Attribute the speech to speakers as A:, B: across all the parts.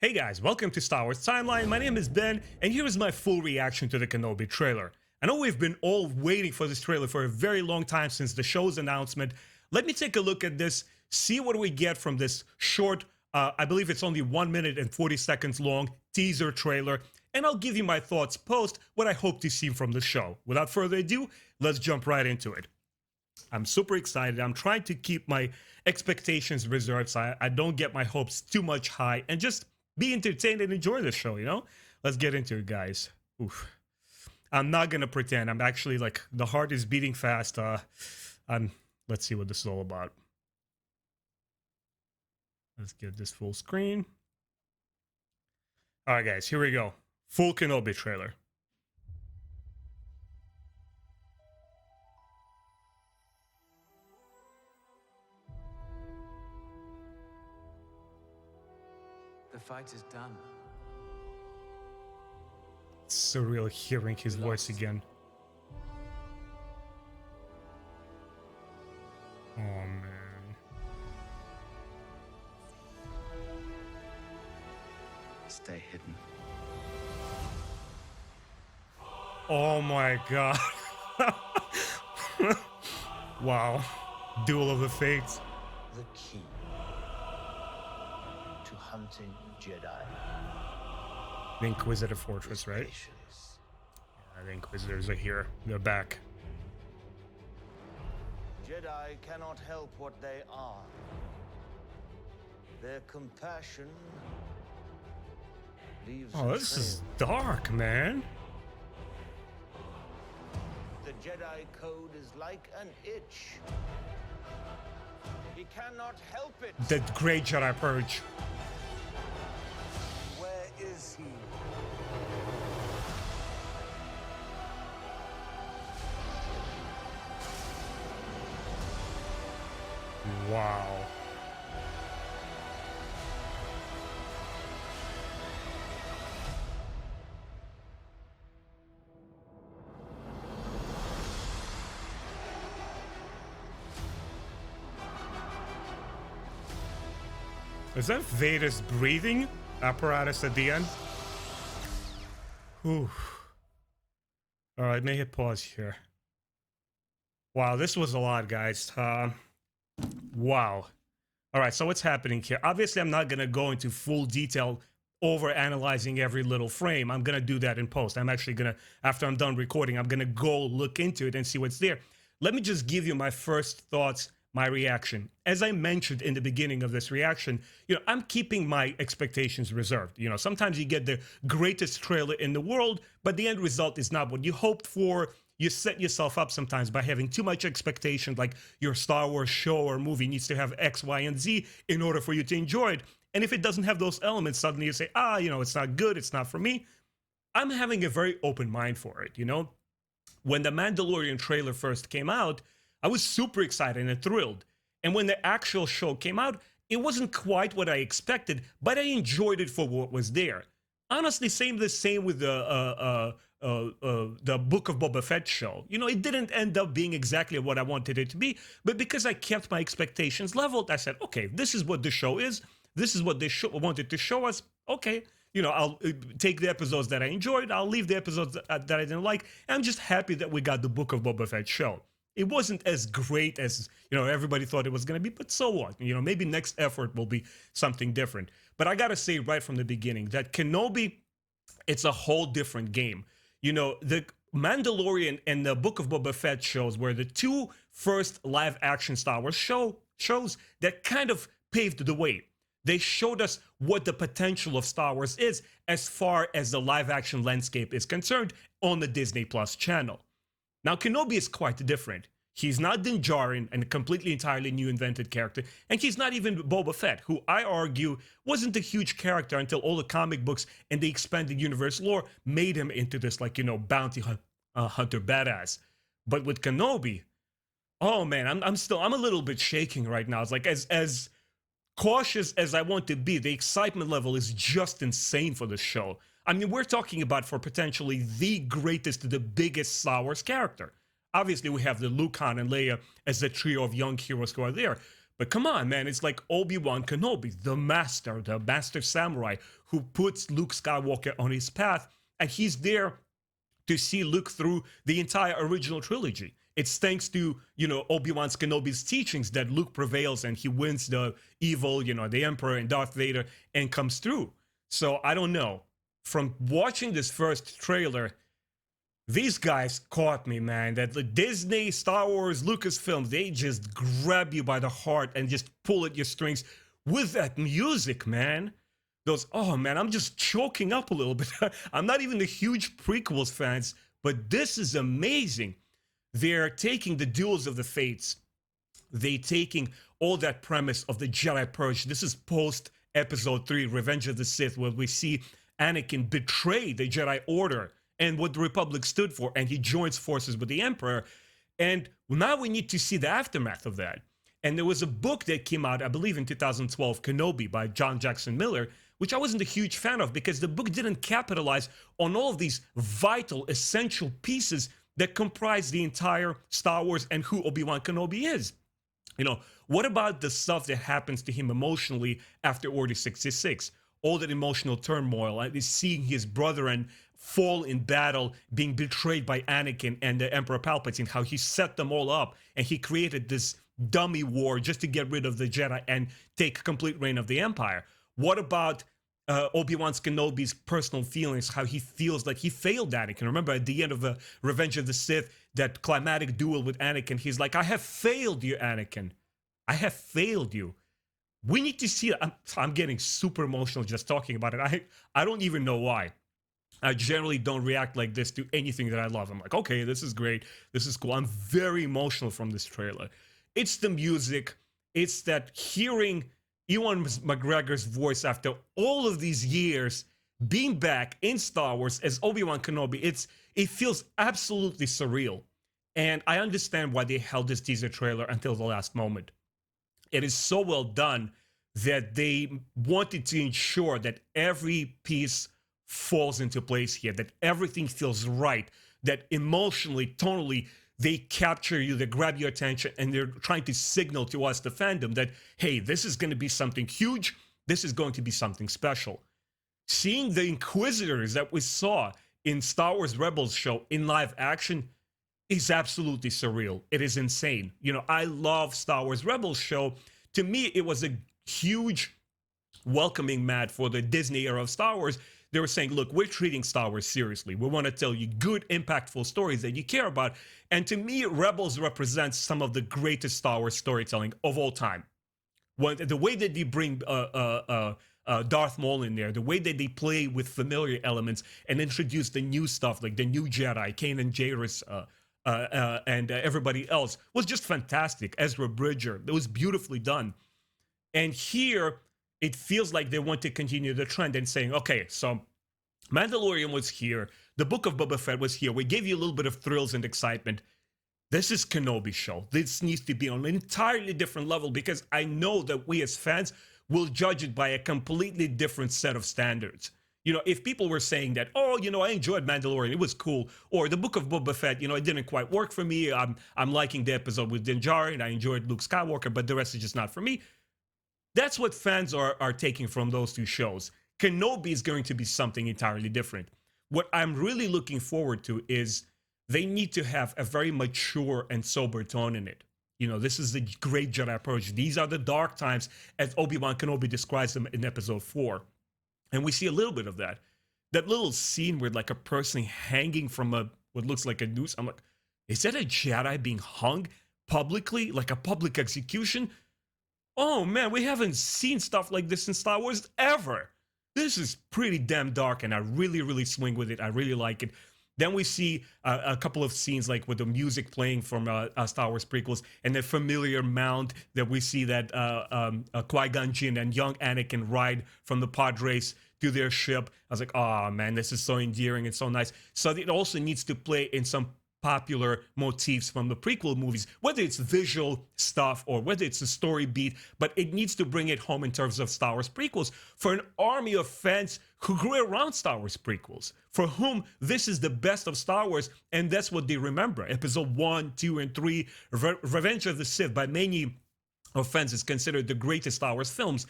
A: Hey guys, welcome to Star Wars Timeline. My name is Ben, and here is my full reaction to the Kenobi trailer. I know we've been all waiting for this trailer for a very long time since the show's announcement. Let me take a look at this, see what we get from this short, I believe it's only 1 minute and 40 seconds long teaser trailer, and I'll give you my thoughts post what I hope to see from the show. Without further ado, let's jump right into it. I'm super excited. I'm trying to keep my expectations reserved so I don't get my hopes too much high and just be entertained and enjoy the show, you know? Let's get into it, guys. Oof. I'm not gonna pretend. I'm actually like, the heart is beating fast. Let's see what this is all about. Let's get this full screen. All right, guys, here we go. Full Kenobi trailer.
B: The fight is done.
A: It's surreal hearing his voice again. Oh, man.
B: Stay hidden.
A: Oh my god. Wow. Duel of the Fates.
C: The key to hunting Jedi.
A: The Inquisitor Fortress, right?
C: Patience.
A: Yeah, the Inquisitors are here. They're back.
C: Jedi cannot help what they are. Their compassion leaves
A: Oh,
C: a
A: this is
C: trail.
A: dark, man.
C: The Jedi code is like an itch. He cannot help it.
A: The Great Jedi Purge.
C: Where is he?
A: Wow. Is that Vader's breathing apparatus at the end? Whew. All right, let me hit pause here. Wow, this was a lot, guys. Wow. All right, so what's happening here? Obviously, I'm not going to go into full detail over analyzing every little frame. I'm going to do that in post. I'm actually going to, after I'm done recording, I'm going to go look into it and see what's there. Let me just give you my first thoughts, my reaction. As I mentioned in the beginning of this reaction, you know, I'm keeping my expectations reserved. You know, sometimes you get the greatest trailer in the world, but the end result is not what you hoped for. You set yourself up sometimes by having too much expectation, like your Star Wars show or movie needs to have X, Y, and Z in order for you to enjoy it. And if it doesn't have those elements, suddenly you say, you know, it's not good, it's not for me. I'm having a very open mind for it, you know? When the Mandalorian trailer first came out, I was super excited and thrilled. And when the actual show came out, it wasn't quite what I expected, but I enjoyed it for what was there. Honestly, the same with the Book of Boba Fett show. You know, it didn't end up being exactly what I wanted it to be, but because I kept my expectations leveled, I said, okay, this is what the show is. This is what they wanted to show us. Okay, you know, I'll take the episodes that I enjoyed. I'll leave the episodes that I didn't like. And I'm just happy that we got the Book of Boba Fett show. It wasn't as great as, you know, everybody thought it was going to be, but so what? You know, maybe next effort will be something different. But I got to say right from the beginning that Kenobi, it's a whole different game. You know, the Mandalorian and the Book of Boba Fett shows were the two first live action Star Wars shows that kind of paved the way. They showed us what the potential of Star Wars is as far as the live action landscape is concerned on the Disney Plus channel. Now, Kenobi is quite different. He's not Din Djarin, and a completely entirely new invented character, and he's not even Boba Fett, who I argue wasn't a huge character until all the comic books and the expanded universe lore made him into this, like, you know, bounty hunter badass. But with Kenobi, oh man, I'm a little bit shaking right now. It's like, as cautious as I want to be, the excitement level is just insane for the show. I mean, we're talking about for potentially the greatest, the biggest Star Wars character. Obviously, we have the Luke, Han, and Leia as the trio of young heroes who are there. But come on, man, it's like Obi-Wan Kenobi, the master samurai who puts Luke Skywalker on his path, and he's there to see Luke through the entire original trilogy. It's thanks to, Obi-Wan Kenobi's teachings that Luke prevails and he wins the evil, the Emperor and Darth Vader, and comes through. So I don't know. From watching this first trailer, these guys caught me, man. That the Disney, Star Wars, Lucasfilm, they just grab you by the heart and just pull at your strings with that music, man. Oh man, I'm just choking up a little bit. I'm not even a huge prequels fans, but this is amazing. They're taking the duels of the fates. They taking all that premise of the Jedi Purge. This is post Episode 3, Revenge of the Sith, where we see Anakin betray the Jedi Order and what the Republic stood for, and he joins forces with the Emperor. And now we need to see the aftermath of that. And there was a book that came out, I believe in 2012, Kenobi by John Jackson Miller, which I wasn't a huge fan of because the book didn't capitalize on all of these vital, essential pieces that comprise the entire Star Wars and who Obi-Wan Kenobi is. What about the stuff that happens to him emotionally after Order 66? All that emotional turmoil, like seeing his brother and fall in battle, being betrayed by Anakin and the Emperor Palpatine, how he set them all up and he created this dummy war just to get rid of the Jedi and take complete reign of the Empire. What about Obi-Wan Kenobi's personal feelings, how he feels like he failed Anakin? Remember at the end of the Revenge of the Sith, that climatic duel with Anakin, he's like, I have failed you, Anakin. I have failed you. We need to see it. I'm getting super emotional just talking about it. I don't even know why. I generally don't react like this to anything that I love. I'm like, okay, this is great. This is cool. I'm very emotional from this trailer. It's the music. It's that hearing Ewan McGregor's voice after all of these years being back in Star Wars as Obi-Wan Kenobi. It feels absolutely surreal. And I understand why they held this teaser trailer until the last moment. It is so well done that they wanted to ensure that every piece falls into place here, that everything feels right, that emotionally, tonally, they capture you, they grab your attention, and they're trying to signal to us, the fandom, that, hey, this is going to be something huge, this is going to be something special. Seeing the Inquisitors that we saw in Star Wars Rebels show in live action is absolutely surreal. It is insane. I love Star Wars Rebels show. To me, it was a huge welcoming mat for the Disney era of Star Wars. They were saying, look, we're treating Star Wars seriously. We want to tell you good, impactful stories that you care about. And to me, Rebels represents some of the greatest Star Wars storytelling of all time. The way that they bring Darth Maul in there, the way that they play with familiar elements and introduce the new stuff, like the new Jedi, Kanan Jarrus, and everybody else, was just fantastic. Ezra Bridger, it was beautifully done. And here, it feels like they want to continue the trend and saying, okay, so Mandalorian was here, the Book of Boba Fett was here, we gave you a little bit of thrills and excitement. This is Kenobi show. This needs to be on an entirely different level because I know that we as fans will judge it by a completely different set of standards. If people were saying that, oh, I enjoyed Mandalorian, it was cool, or the Book of Boba Fett, it didn't quite work for me, I'm liking the episode with Din Djarin, I enjoyed Luke Skywalker, but the rest is just not for me. That's what fans are taking from those two shows. Kenobi is going to be something entirely different. What I'm really looking forward to is they need to have a very mature and sober tone in it. This is the great Jedi Purge. These are the dark times, as Obi-Wan Kenobi describes them in episode 4. And we see a little bit of that. That little scene where like a person hanging from what looks like a noose. I'm like, is that a Jedi being hung publicly, like a public execution? Oh man, we haven't seen stuff like this in Star Wars ever. This is pretty damn dark, and I really, really swing with it. I really like it. Then we see a couple of scenes like with the music playing from Star Wars prequels, and the familiar mount that we see that Qui-Gon Jinn and young Anakin ride from the pod race to their ship. I was like, oh man, this is so endearing and so nice. So it also needs to play in some popular motifs from the prequel movies, whether it's visual stuff or whether it's a story beat, but it needs to bring it home in terms of Star Wars prequels for an army of fans who grew around Star Wars prequels, for whom this is the best of Star Wars, and that's what they remember. Episode 1, 2, and 3, Revenge of the Sith, by many of fans is considered the greatest Star Wars films.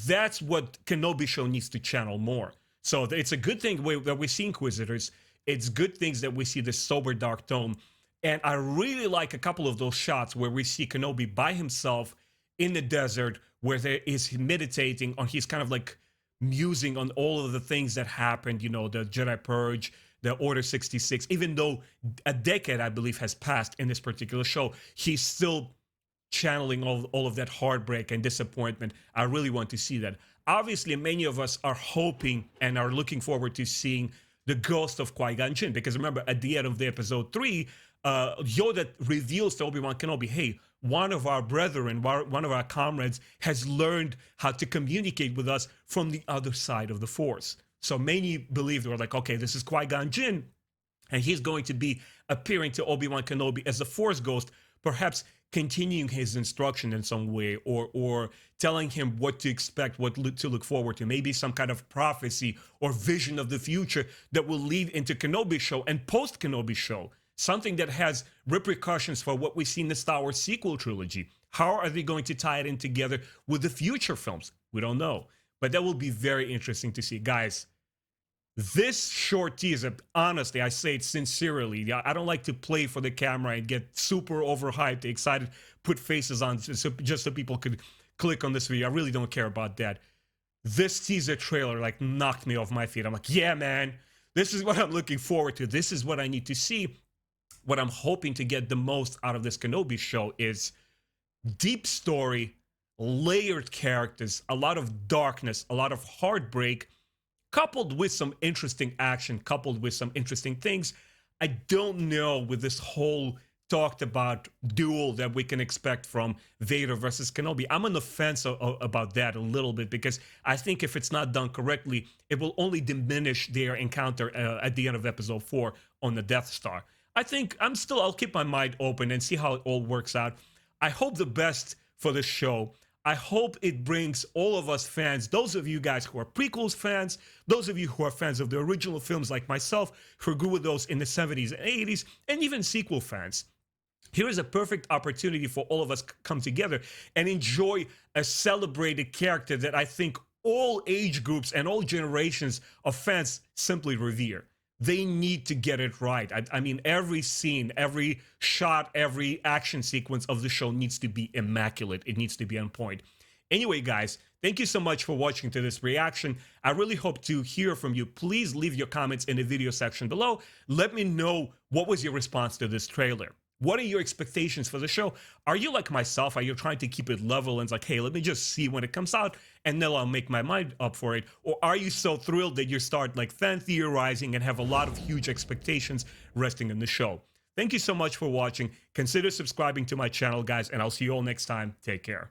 A: That's what Kenobi show needs to channel more. So it's a good thing that we see Inquisitors. It's good things that we see this sober dark tone. And I really like a couple of those shots where we see Kenobi by himself in the desert, where there is meditating on, he's kind of like musing on all of the things that happened, you know, the Jedi Purge, the Order 66. Even though a decade, I believe, has passed in this particular show, he's still channeling all of that heartbreak and disappointment. I really want to see that. Obviously, many of us are hoping and are looking forward to seeing the ghost of Qui-Gon Jinn, because remember, at the end of the episode 3, Yoda reveals to Obi-Wan Kenobi, hey, one of our brethren, one of our comrades has learned how to communicate with us from the other side of the Force. So many believed, were like, okay, this is Qui-Gon Jinn, and he's going to be appearing to Obi-Wan Kenobi as a Force ghost, perhaps continuing his instruction in some way, or telling him what to expect, what to look forward to, maybe some kind of prophecy or vision of the future that will lead into Kenobi show and post Kenobi show, something that has repercussions for what we see in the Star Wars sequel trilogy. How are they going to tie it in together with the future films? We don't know, but that will be very interesting to see. Guys, this short teaser, honestly, I say it sincerely, I don't like to play for the camera and get super overhyped, excited, put faces on just so people could click on this video. I really don't care about that. This teaser trailer like knocked me off my feet. I'm like, yeah, man, this is what I'm looking forward to. This is what I need to see. What I'm hoping to get the most out of this Kenobi show is deep story, layered characters, a lot of darkness, a lot of heartbreak, coupled with some interesting action, coupled with some interesting things. I don't know with this whole talked about duel that we can expect from Vader versus Kenobi. I'm on the fence about that a little bit, because I think if it's not done correctly, it will only diminish their encounter at the end of episode 4 on the Death Star. I think I'll keep my mind open and see how it all works out. I hope the best for this show. I hope it brings all of us fans, those of you guys who are prequels fans, those of you who are fans of the original films like myself, who grew with those in the 70s and 80s, and even sequel fans. Here is a perfect opportunity for all of us to come together and enjoy a celebrated character that I think all age groups and all generations of fans simply revere. They need to get it right. I mean, every scene, every shot, every action sequence of the show needs to be immaculate. It needs to be on point. Anyway, guys, thank you so much for watching to this reaction. I really hope to hear from you. Please leave your comments in the video section below. Let me know what was your response to this trailer. What are your expectations for the show? Are you like myself? Are you trying to keep it level and it's like, hey, let me just see when it comes out and then I'll make my mind up for it? Or are you so thrilled that you start like fan theorizing and have a lot of huge expectations resting in the show? Thank you so much for watching. Consider subscribing to my channel, guys, and I'll see you all next time. Take care.